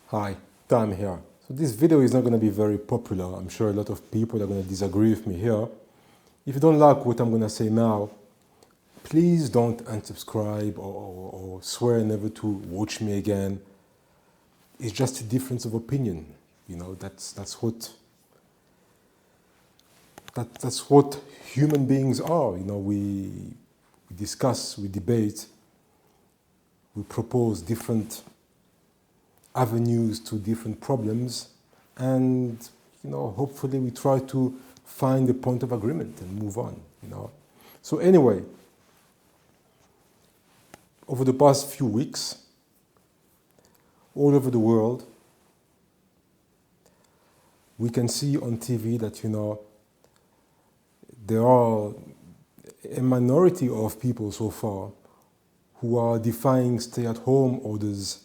Hi, Tam here. So this video is not going to be very popular. I'm sure a lot of people are going to disagree with me here. If you don't like what I'm going to say now, please don't unsubscribe or swear never to watch me again. It's just a difference of opinion. You know, that's what human beings are. You know, we discuss, we debate, we propose different avenues to different problems, and hopefully we try to find a point of agreement and move on. So anyway, over the past few weeks, all over the world, we can see on TV that there are a minority of people so far who are defying stay-at-home orders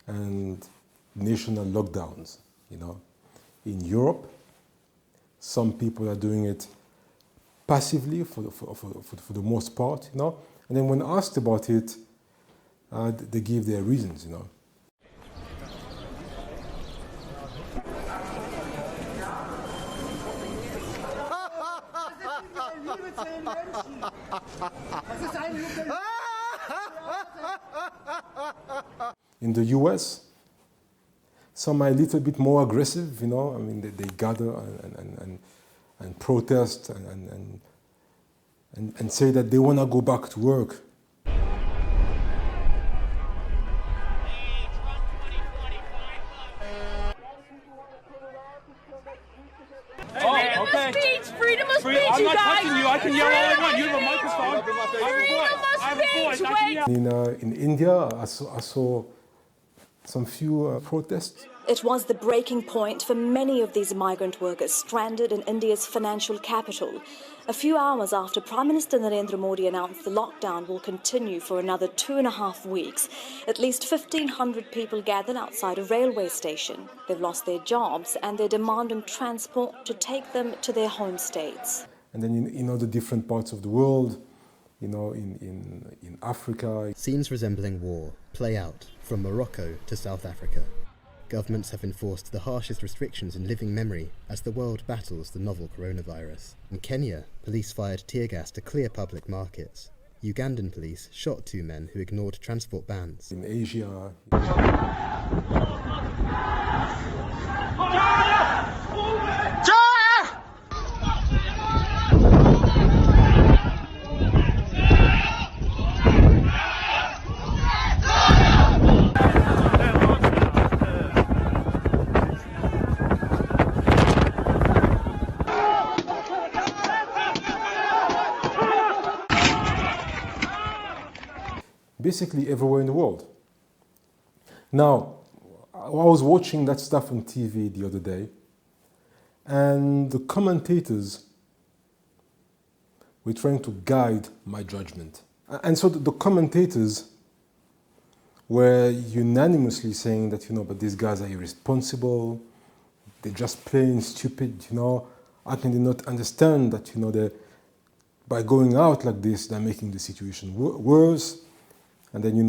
and national lockdowns. In Europe, some people are doing it passively for the most part. And then when asked about it, they give their reasons. In the US, some are a little bit more aggressive, I mean, they gather and protest and say that they want to go back to work. Freedom of speech, freedom of speech, I'm not touching you. I can yell all I want. You have a microphone. I have a voice. I can yell. In India, I saw some few protests. It was the breaking point for many of these migrant workers stranded in India's financial capital. A few hours after Prime Minister Narendra Modi announced the lockdown will continue for another 2.5 weeks, at least 1,500 people gathered outside a railway station. They've lost their jobs and they're demanding transport to take them to their home states. And then in other different parts of the world, in Africa. Scenes resembling war play out from Morocco to South Africa. Governments have enforced the harshest restrictions in living memory as the world battles the novel coronavirus. In Kenya, police fired tear gas to clear public markets. Ugandan police shot 2 men who ignored transport bans. In Asia. Basically everywhere in the world. Now, I was watching that stuff on TV the other day, and the commentators were trying to guide my judgment. And so the commentators were unanimously saying that, but these guys are irresponsible, they're just plain stupid, How can they not understand that, by going out like this, they're making the situation worse? And then,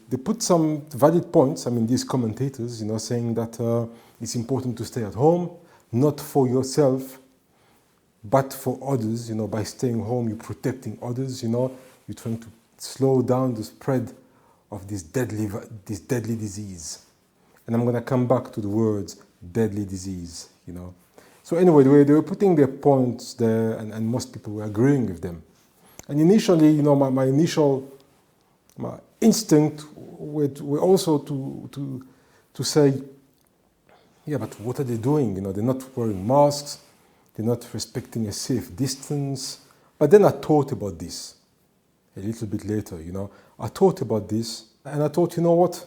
they put some valid points, these commentators, saying that it's important to stay at home, not for yourself, but for others. By staying home, you're protecting others, you're trying to slow down the spread of this deadly disease. And I'm going to come back to the words deadly disease, So anyway, they were putting their points there, and most people were agreeing with them. And initially, my instinct were also to say, yeah, but what are they doing? They're not wearing masks, they're not respecting a safe distance. But then I thought about this a little bit later, I thought about this, and I thought, you know what?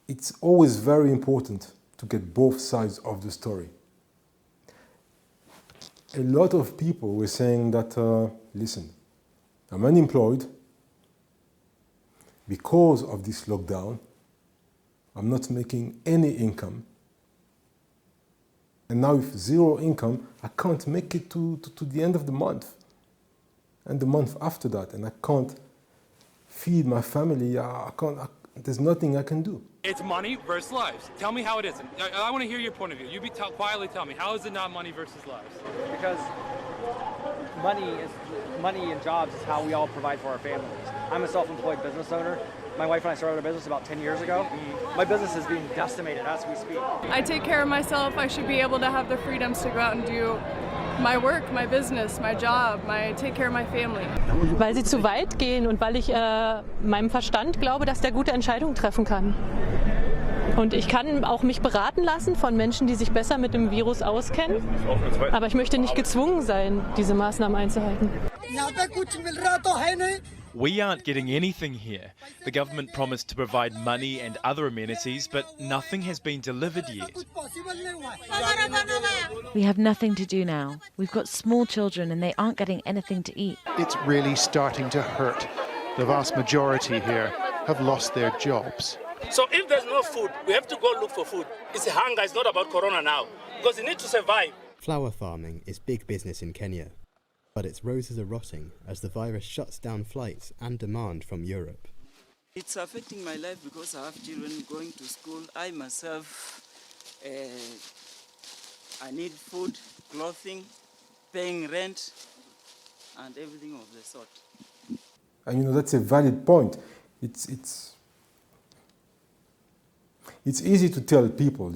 It's always very important to get both sides of the story. A lot of people were saying that, listen, I'm unemployed. Because of this lockdown, I'm not making any income. And now with zero income, I can't make it to the end of the month. And the month after that, and I can't feed my family. There's nothing I can do. It's money versus lives. Tell me how it isn't. I want to hear your point of view. You quietly tell me, how is it not money versus lives? Because money and jobs is how we all provide for our families. I'm a self-employed business owner. My wife and I started our business about 10 years ago. My business is being decimated as we speak. I take care of myself. I should be able to have the freedoms to go out and do my work, my business, my job, take care of my family. Weil sie zu weit gehen und weil ich meinem Verstand glaube, dass der gute Entscheidungen treffen kann. Und ich kann auch mich beraten lassen von Menschen, die sich besser mit dem Virus auskennen. Aber ich möchte nicht gezwungen sein, diese Maßnahmen einzuhalten. We aren't getting anything here. The government promised to provide money and other amenities, but nothing has been delivered yet. We have nothing to do now. We've got small children and they aren't getting anything to eat. It's really starting to hurt. The vast majority here have lost their jobs. So if there's no food, we have to go look for food. It's hunger, it's not about corona now, because you need to survive. Flower farming is big business in Kenya, but its roses are rotting as the virus shuts down flights and demand from Europe. It's affecting my life because I have children going to school. I myself, I need food, clothing, paying rent, and everything of the sort. And that's a valid point. It's easy to tell people,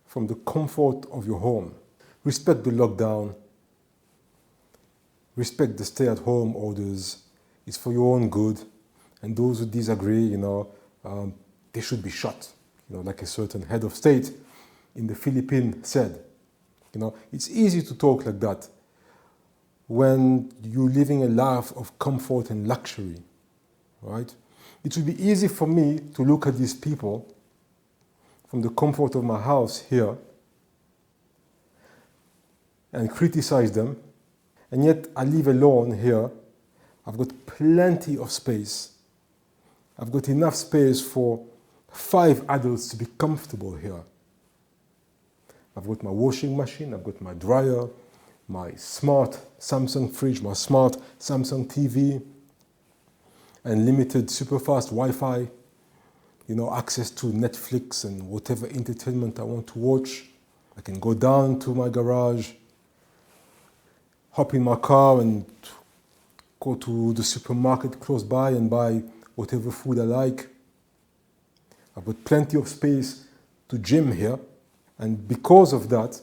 from the comfort of your home, respect the lockdown, respect the stay-at-home orders. It's for your own good. And those who disagree, they should be shot. Like a certain head of state in the Philippines said. It's easy to talk like that when you're living a life of comfort and luxury, right? It would be easy for me to look at these people from the comfort of my house here and criticize them, and yet I live alone here. I've got plenty of space. I've got enough space for 5 adults to be comfortable here. I've got my washing machine, I've got my dryer, my smart Samsung fridge, my smart Samsung TV, and limited super fast Wi-Fi, access to Netflix and whatever entertainment I want to watch. I can go down to my garage, hop in my car and go to the supermarket close by and buy whatever food I like. I've got plenty of space to gym here, and because of that,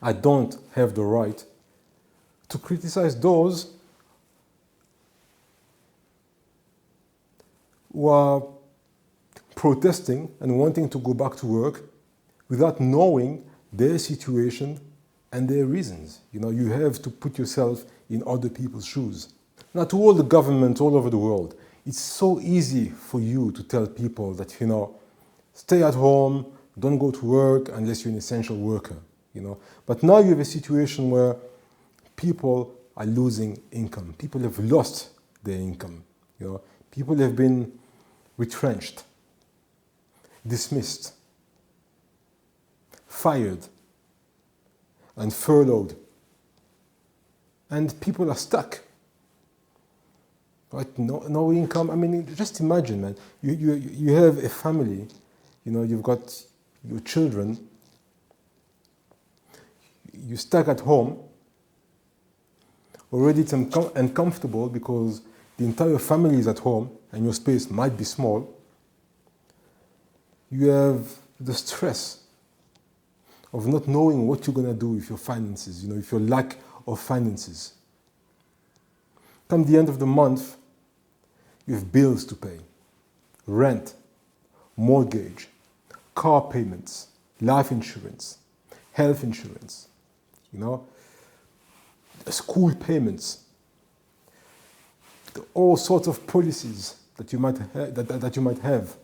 I don't have the right to criticize those who are protesting and wanting to go back to work without knowing their situation and their reasons. You have to put yourself in other people's shoes. Now, to all the governments all over the world, it's so easy for you to tell people that, stay at home, don't go to work unless you're an essential worker, But now you have a situation where people are losing income. People have lost their income, People have been retrenched, dismissed, fired, and furloughed. And people are stuck. Right? No income. I mean, just imagine, man. You have a family, you've got your children, you're stuck at home. Already it's uncomfortable because the entire family is at home and your space might be small. You have the stress of not knowing what you're going to do with your finances, with your lack of finances. Come the end of the month, you have bills to pay, rent, mortgage, car payments, life insurance, health insurance, school payments, all sorts of policies that you might have,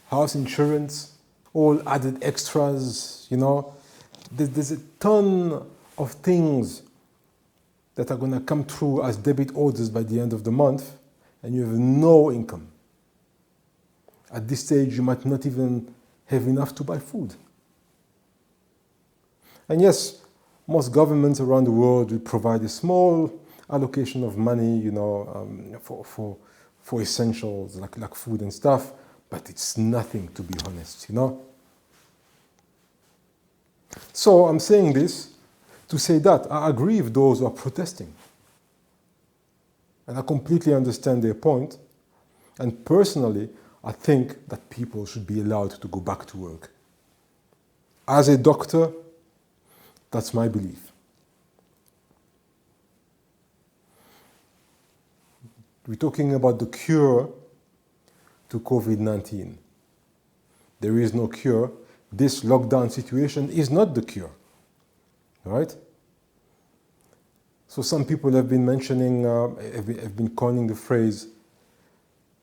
house insurance, all added extras, There's a ton of things that are going to come through as debit orders by the end of the month, and you have no income. At this stage, you might not even have enough to buy food. And yes, most governments around the world will provide a small allocation of money, for for essentials like food and stuff, but it's nothing, to be honest, you know. So I'm saying this to say that I agree with those who are protesting. And I completely understand their point. And personally, I think that people should be allowed to go back to work. As a doctor, that's my belief. We're talking about the cure to COVID-19. There is no cure. This lockdown situation is not the cure, right? So some people have been mentioning, have been coining the phrase,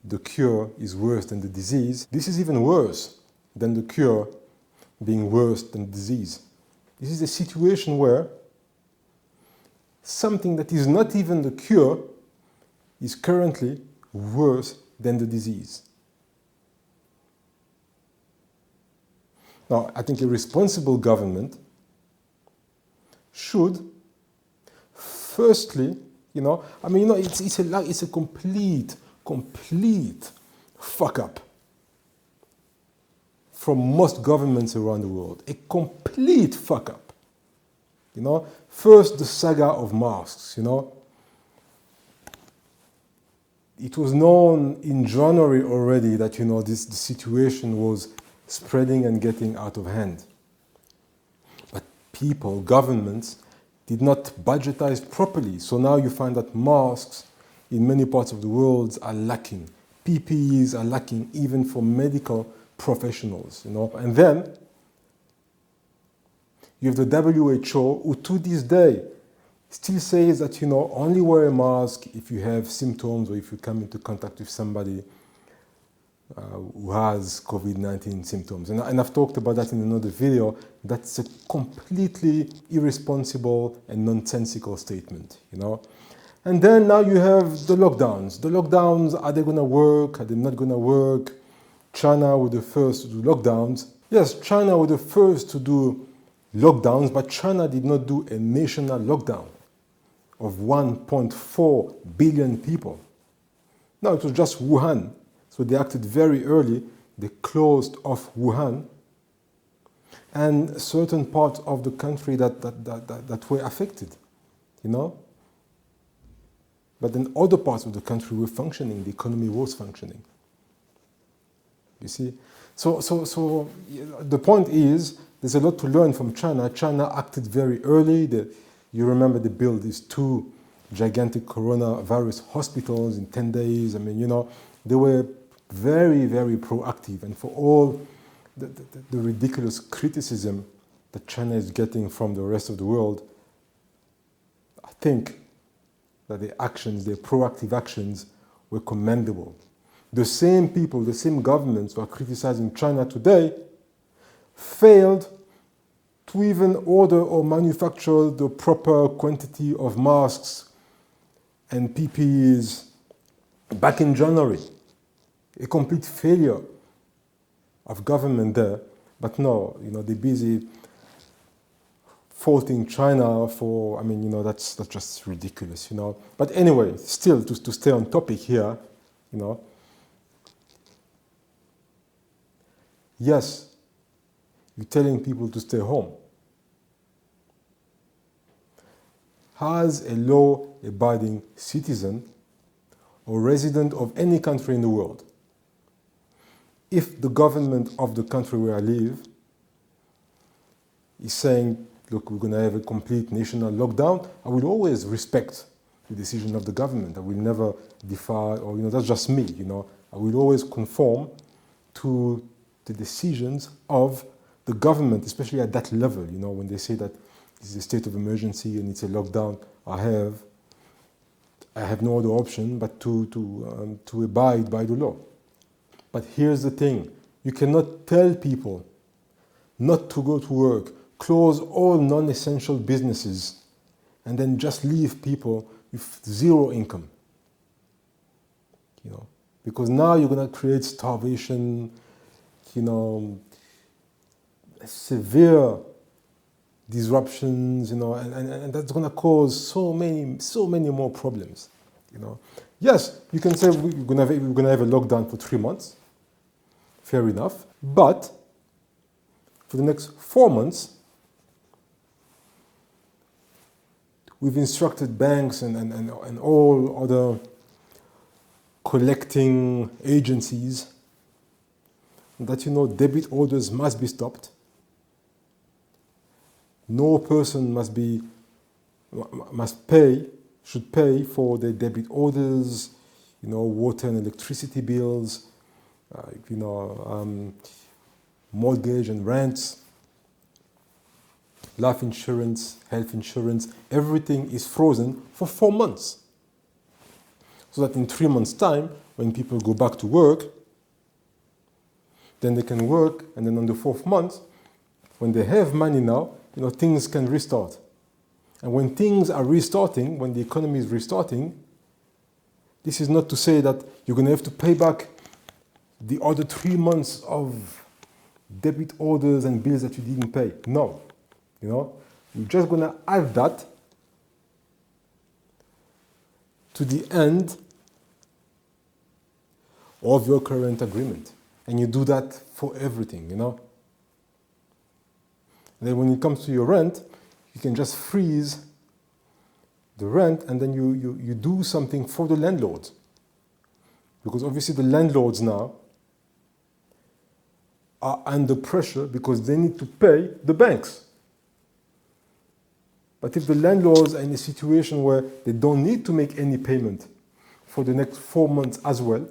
the cure is worse than the disease. This is even worse than the cure being worse than the disease. This is a situation where something that is not even the cure is currently worse than the disease. Now, I think a responsible government should, firstly, it's a complete fuck up from most governments around the world. A complete fuck up. You know, first the saga of masks, you know. It was known in January already that, you know, the situation was spreading and getting out of hand. But people, governments, did not budgetize properly. So now you find that masks in many parts of the world are lacking. PPEs are lacking even for medical professionals, you know. And then you have the WHO, who to this day still says that, you know, only wear a mask if you have symptoms or if you come into contact with somebody who has COVID-19 symptoms. And I've talked about that in another video. That's a completely irresponsible and nonsensical statement, you know. And then now you have the lockdowns. The lockdowns, are they going to work? Are they not going to work? China were the first to do lockdowns. Yes, China were the first to do lockdowns, but China did not do a national lockdown of 1.4 billion people. No, it was just Wuhan. So they acted very early. They closed off Wuhan and certain parts of the country that were affected, you know. But then other parts of the country were functioning. The economy was functioning. You see? So the point is, there's a lot to learn from China. China acted very early. You remember they built these 2 gigantic coronavirus hospitals in 10 days. I mean, you know, they were very, very proactive. And for all the ridiculous criticism that China is getting from the rest of the world, I think that their actions, their proactive actions, were commendable. The same people, the same governments who are criticizing China today failed to even order or manufacture the proper quantity of masks and PPEs back in January. A complete failure of government there. But no, you know, they're busy faulting China for, I mean, you know, that's just ridiculous, you know. But anyway, still, to stay on topic here, you know, yes, you're telling people to stay home. As a law-abiding citizen or resident of any country in the world, if the government of the country where I live is saying, look, we're going to have a complete national lockdown, I will always respect the decision of the government. I will never defy, or, you know, that's just me, you know. I will always conform to the decisions of the government, especially at that level, you know, when they say that it's a state of emergency and it's a lockdown, I have no other option but to abide by the law. But here's the thing, you cannot tell people not to go to work, close all non-essential businesses, and then just leave people with zero income. You know, because now you're going to create starvation, you know, severe disruptions, you know, and that's going to cause so many more problems, you know. Yes, you can say we're going to have a lockdown for 3 months. Fair enough. But for the next 4 months, we've instructed banks and all other collecting agencies that, debit orders must be stopped. No person should pay for their debit orders, water and electricity bills, mortgage and rents, life insurance, health insurance, everything is frozen for 4 months. So that in 3 months' time, when people go back to work, then they can work, and then on the 4th month, when they have money now, things can restart. And when things are restarting, when the economy is restarting, this is not to say that you're going to have to pay back the other 3 months of debit orders and bills that you didn't pay. No. You're just going to add that to the end of your current agreement. And you do that for everything, And then when it comes to your rent, you can just freeze the rent, and then you do something for the landlords. Because obviously the landlords now are under pressure because they need to pay the banks. But if the landlords are in a situation where they don't need to make any payment for the next 4 months as well,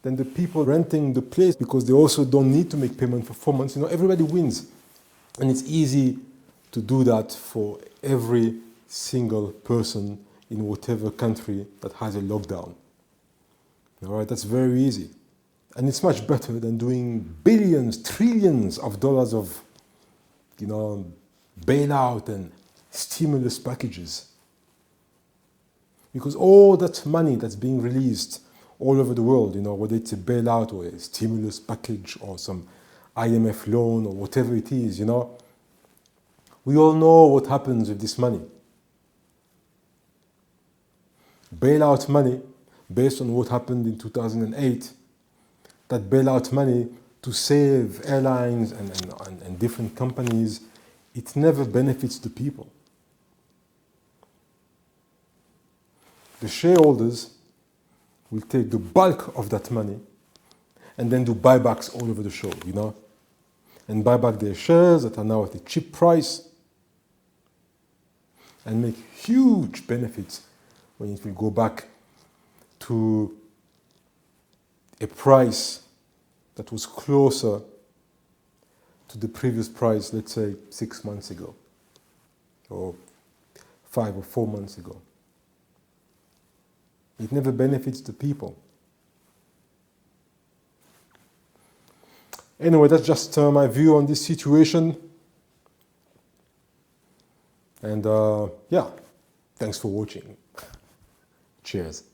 then the people renting the place, because they also don't need to make payment for 4 months, everybody wins. And it's easy to do that for every single person in whatever country that has a lockdown. All right, that's very easy. And it's much better than doing billions, trillions of dollars of, bailout and stimulus packages. Because all that money that's being released all over the world, whether it's a bailout or a stimulus package or some IMF loan or whatever it is, we all know what happens with this money. Bailout money, based on what happened in 2008, that bailout money to save airlines and different companies, it never benefits the people. The shareholders will take the bulk of that money and then do buybacks all over the show, and buy back their shares that are now at a cheap price and make huge benefits when it will go back to a price that was closer to the previous price, let's say 6 months ago, or 5 or 4 months ago. It never benefits the people. Anyway, that's just my view on this situation. And thanks for watching. Cheers.